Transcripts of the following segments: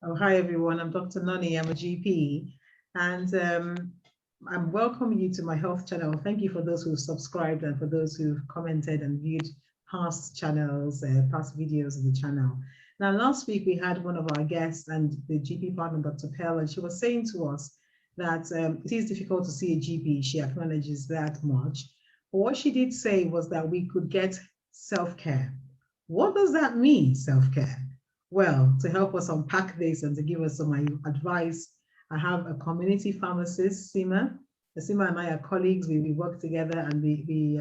Oh, hi everyone. I'm Dr. Nani. I'm a GP, and I'm welcoming you to my health channel. Thank you for those who've subscribed and for those who've commented and viewed past channels, past videos of the channel. Now, last week we had one of our guests and the GP partner, Dr. Pell, and she was saying to us that it is difficult to see a GP. She acknowledges that much. But what she did say was that we could get self-care. What does that mean, self-care? Well, to help us unpack this and to give us some advice, I have a community pharmacist, Sima. Sima and I are colleagues. We work together and we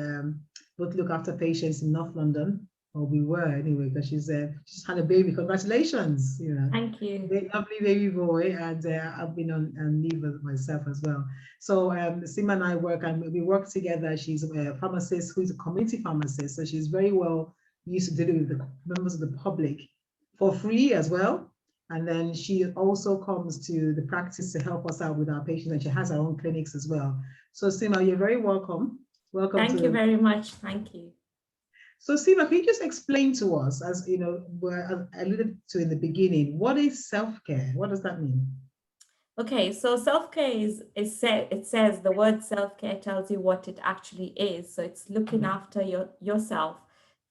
both look after patients in North London, or we were anyway, because she's had a baby. Congratulations! You know, thank you. Lovely baby boy, and I've been on leave myself as well. So Sima and I work, and we work together. She's a pharmacist who is a community pharmacist, so she's very well used to dealing with the members of the public for free as well. And then she also comes to the practice to help us out with our patients, and she has her own clinics as well. So Sima, you're very welcome. Welcome. Thank you very much. Thank you. So Sima, can you just explain to us, as you know, where I alluded to in the beginning, what is self-care? What does that mean? Okay, so self-care it says the word self-care tells you what it actually is. So it's looking after yourself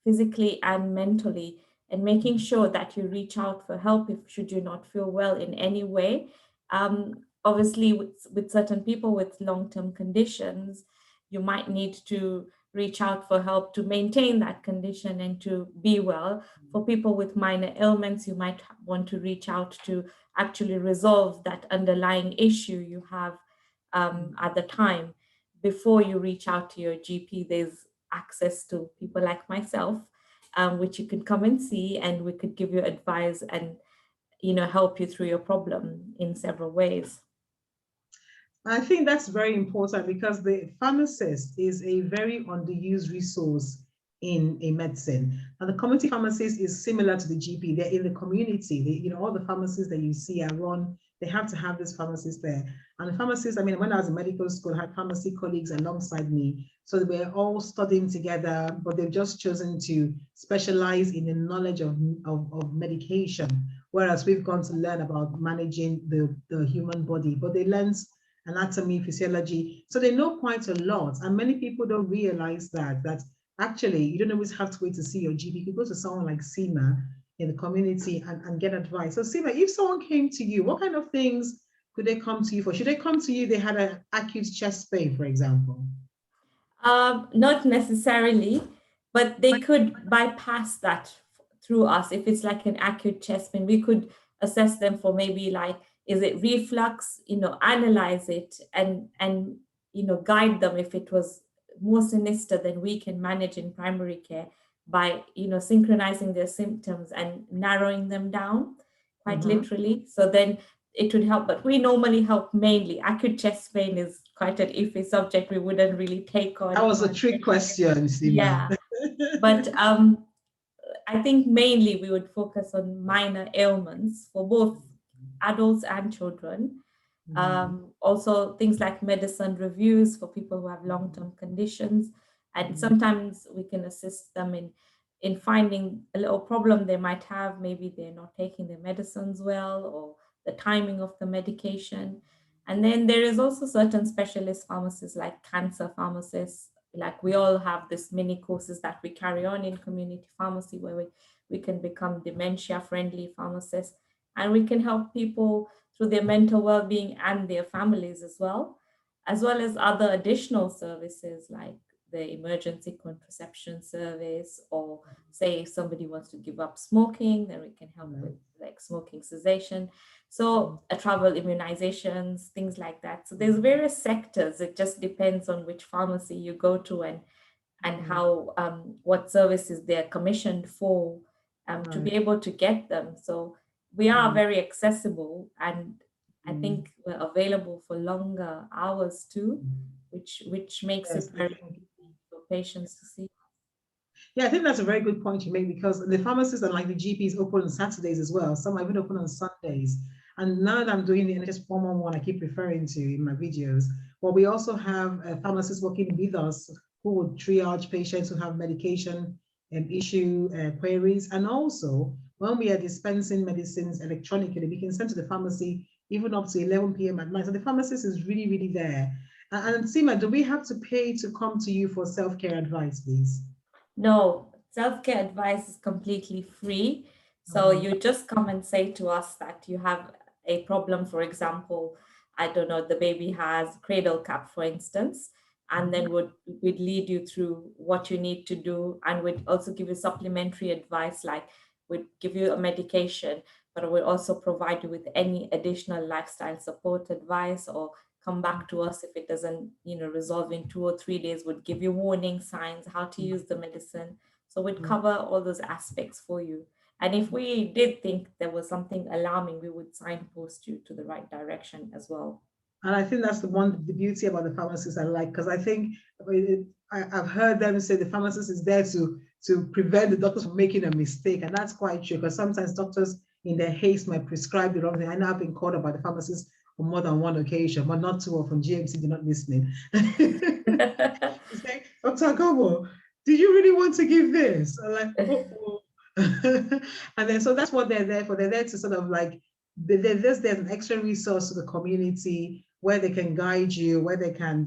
physically and mentally, and making sure that you reach out for help if should you not feel well in any way. Obviously, with certain people with long-term conditions, you might need to reach out for help to maintain that condition and to be well. For people with minor ailments, you might want to reach out to actually resolve that underlying issue you have at the time. Before you reach out to your GP, there's access to people like myself, which you can come and see, and we could give you advice and help you through your problem in several ways. I think that's very important because the pharmacist is a very underused resource in medicine. And the community pharmacist is similar to the GP. They're in the community. All the pharmacists that you see are run, they have to have this pharmacist there. And the pharmacist, I mean, when I was in medical school, I had pharmacy colleagues alongside me. So we're all studying together, but they've just chosen to specialize in the knowledge of medication, whereas we've gone to learn about managing the human body, but they learn anatomy, physiology. So they know quite a lot. And many people don't realize that actually you don't always have to wait to see your GP. You can go to someone like Sima in the community and get advice. So Sima, if someone came to you, what kind of things could they come to you for? Should they come to you, they had an acute chest pain, for example? Not necessarily, but they could bypass that through us. If it's like an acute chest pain, we could assess them for maybe like, is it reflux, analyze it and guide them if it was more sinister than we can manage in primary care by, synchronizing their symptoms and narrowing them down quite literally. So then it would help, but we normally help mainly. Acute chest pain is quite an iffy subject. We wouldn't really take on. That was a trick question, Sima. Yeah, but I think mainly we would focus on minor ailments for both adults and children. Also things like medicine reviews for people who have long-term conditions, and sometimes we can assist them in finding a little problem they might have. Maybe they're not taking their medicines well, or the timing of the medication. And then there is also certain specialist pharmacists like cancer pharmacists. Like we all have this mini courses that we carry on in community pharmacy where we can become dementia friendly pharmacists, and we can help people through their mental well-being and their families as well as other additional services like the emergency contraception service, or say if somebody wants to give up smoking, then we can help with like smoking cessation. So travel immunizations, things like that. So there's various sectors. It just depends on which pharmacy you go to and how what services they're commissioned for to be able to get them. So we are very accessible, and I think we're available for longer hours too, which makes it very easy for patients to see. Yeah, I think that's a very good point you make, because the pharmacists and like the GPs open on Saturdays as well. Some are even open on Sundays. And now that I'm doing the NHS 111, I keep referring to in my videos, but we also have pharmacists working with us who would triage patients who have medication issue queries. And also, when we are dispensing medicines electronically, we can send to the pharmacy even up to 11 p.m. at night. So the pharmacist is really, really there. And Sima, do we have to pay to come to you for self-care advice, please? No, self-care advice is completely free. So you just come and say to us that you have a problem. For example, I don't know, the baby has cradle cap, for instance, and then we'd lead you through what you need to do, and we'd also give you supplementary advice, like we'd give you a medication, but we'll also provide you with any additional lifestyle support advice, or come back to us if it doesn't, resolve in 2 or 3 days. Would give you warning signs, how to use the medicine. So we'd cover all those aspects for you. And if we did think there was something alarming, we would signpost you to the right direction as well. And I think that's the beauty about the pharmacist I like, because I think I've heard them say the pharmacist is there to prevent the doctors from making a mistake. And that's quite true, because sometimes doctors in their haste might prescribe the wrong thing. I know I've been called up by the pharmacist on more than one occasion, but not too often. GMC, they're not listening. It's like, Dr. Agobo, did you really want to give this? I'm like, oh. And then so that's what they're there for. They're there to sort of like, there's an extra resource to the community where they can guide you, where they can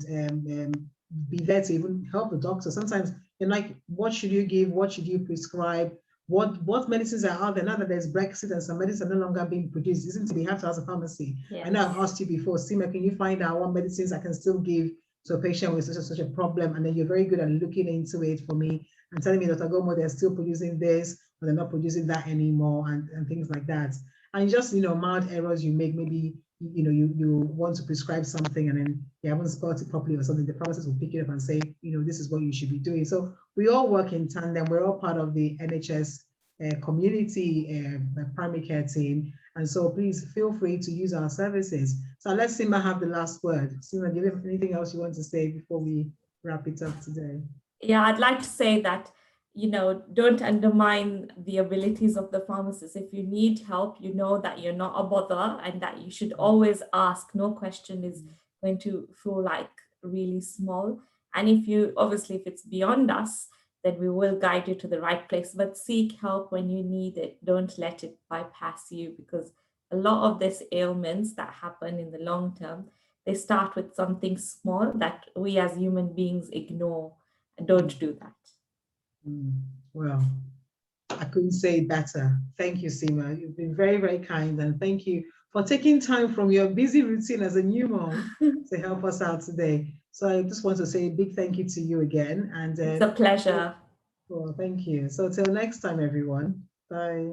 be there to even help the doctor. Sometimes you're like, what should you give? What should you prescribe? What medicines are out there now that there's Brexit and some medicines are no longer being produced? Isn't it? We have to ask a pharmacy. Yes. I know I've asked you before, Sima, can you find out what medicines I can still give to a patient with such a problem? And then you're very good at looking into it for me and telling me, Dr. Gomo, they're still producing this, but they're not producing that anymore, and things like that. And just, mild errors you make, maybe, you want to prescribe something and then you haven't spelled it properly or something, the pharmacist will pick it up and say, this is what you should be doing. So we all work in tandem. We're all part of the NHS community primary care team. And so please feel free to use our services. So let Sima have the last word. Sima, do you have anything else you want to say before we wrap it up today? Yeah, I'd like to say that, don't undermine the abilities of the pharmacist. If you need help, you know that you're not a bother and that you should always ask. No question is going to feel like really small. And if it's beyond us, then we will guide you to the right place. But seek help when you need it. Don't let it bypass you, because a lot of these ailments that happen in the long term, they start with something small that we as human beings ignore. Don't do that. Well, I couldn't say it better. Thank you, Sima. You've been very, very kind, and thank you for taking time from your busy routine as a new mom to help us out today. So I just want to say a big thank you to you again. And it's a pleasure. Well, thank you. So till next time, everyone. Bye.